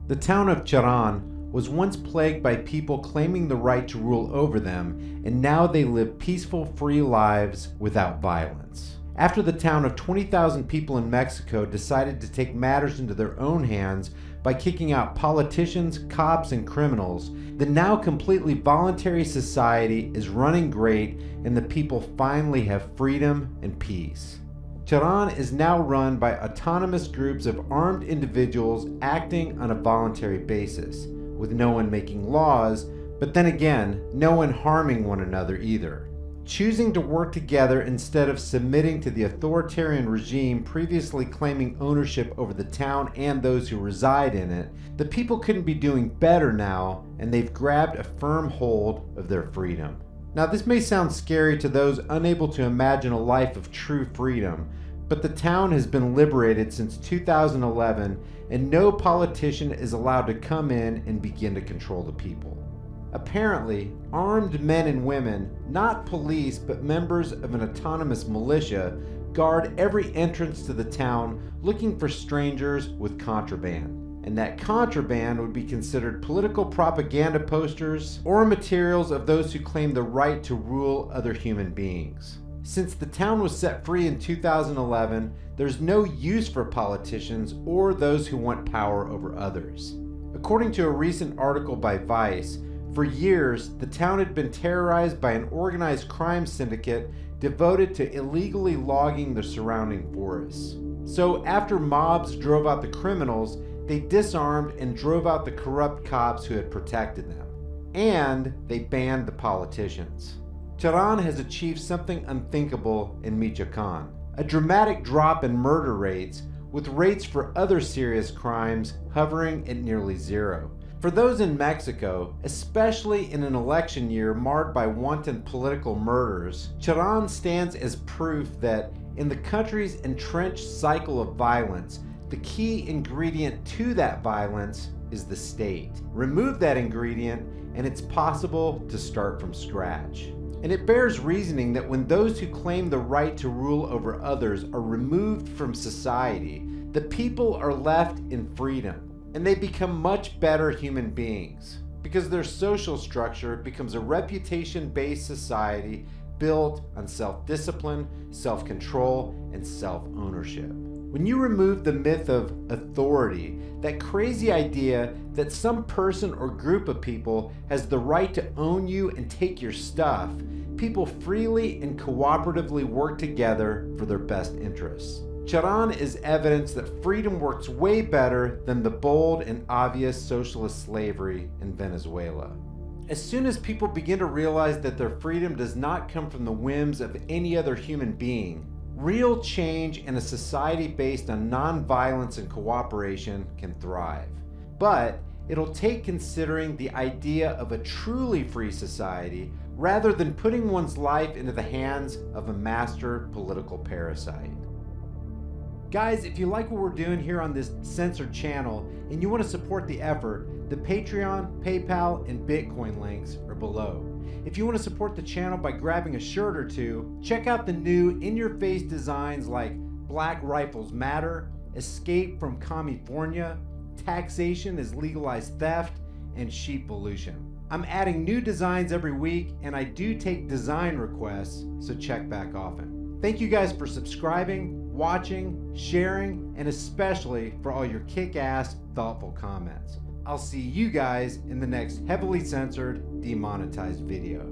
The town of Tehran was once plagued by people claiming the right to rule over them, and now they live peaceful, free lives without violence. After the town of 20,000 people in Mexico decided to take matters into their own hands by kicking out politicians, cops, and criminals, the now completely voluntary society is running great and the people finally have freedom and peace. Tehran is now run by autonomous groups of armed individuals acting on a voluntary basis, with no one making laws, but then again, no one harming one another either. Choosing to work together instead of submitting to the authoritarian regime previously claiming ownership over the town and those who reside in it, the people couldn't be doing better now, and they've grabbed a firm hold of their freedom. Now, this may sound scary to those unable to imagine a life of true freedom, but the town has been liberated since 2011, and no politician is allowed to come in and begin to control the people. Apparently, armed men and women, not police but members of an autonomous militia, guard every entrance to the town looking for strangers with contraband. And that contraband would be considered political propaganda posters or materials of those who claim the right to rule other human beings. Since the town was set free in 2011, there's no use for politicians or those who want power over others. According to a recent article by Vice, for years, the town had been terrorized by an organized crime syndicate devoted to illegally logging the surrounding forests. So after mobs drove out the criminals, they disarmed and drove out the corrupt cops who had protected them. And they banned the politicians. Tehran has achieved something unthinkable in Michoacan, a dramatic drop in murder rates, with rates for other serious crimes hovering at nearly zero. For those in Mexico, especially in an election year marred by wanton political murders, Tehran stands as proof that in the country's entrenched cycle of violence, the key ingredient to that violence is the state. Remove that ingredient and it's possible to start from scratch. And it bears reasoning that when those who claim the right to rule over others are removed from society, the people are left in freedom. And they become much better human beings because their social structure becomes a reputation-based society built on self-discipline, self-control, and self-ownership. When you remove the myth of authority, that crazy idea that some person or group of people has the right to own you and take your stuff, people freely and cooperatively work together for their best interests. Tehran is evidence that freedom works way better than the bold and obvious socialist slavery in Venezuela. As soon as people begin to realize that their freedom does not come from the whims of any other human being, real change in a society based on nonviolence and cooperation can thrive. But it'll take considering the idea of a truly free society rather than putting one's life into the hands of a master political parasite. Guys, if you like what we're doing here on this censored channel and you want to support the effort, the Patreon, PayPal, and Bitcoin links are below. If you want to support the channel by grabbing a shirt or two, check out the new in-your-face designs like Black Rifles Matter, Escape from California, Taxation is Legalized Theft, and Sheepvolution. I'm adding new designs every week, and I do take design requests, so check back often. Thank you guys for subscribing, watching, sharing, and especially for all your kick-ass, thoughtful comments. I'll see you guys in the next heavily censored, demonetized video.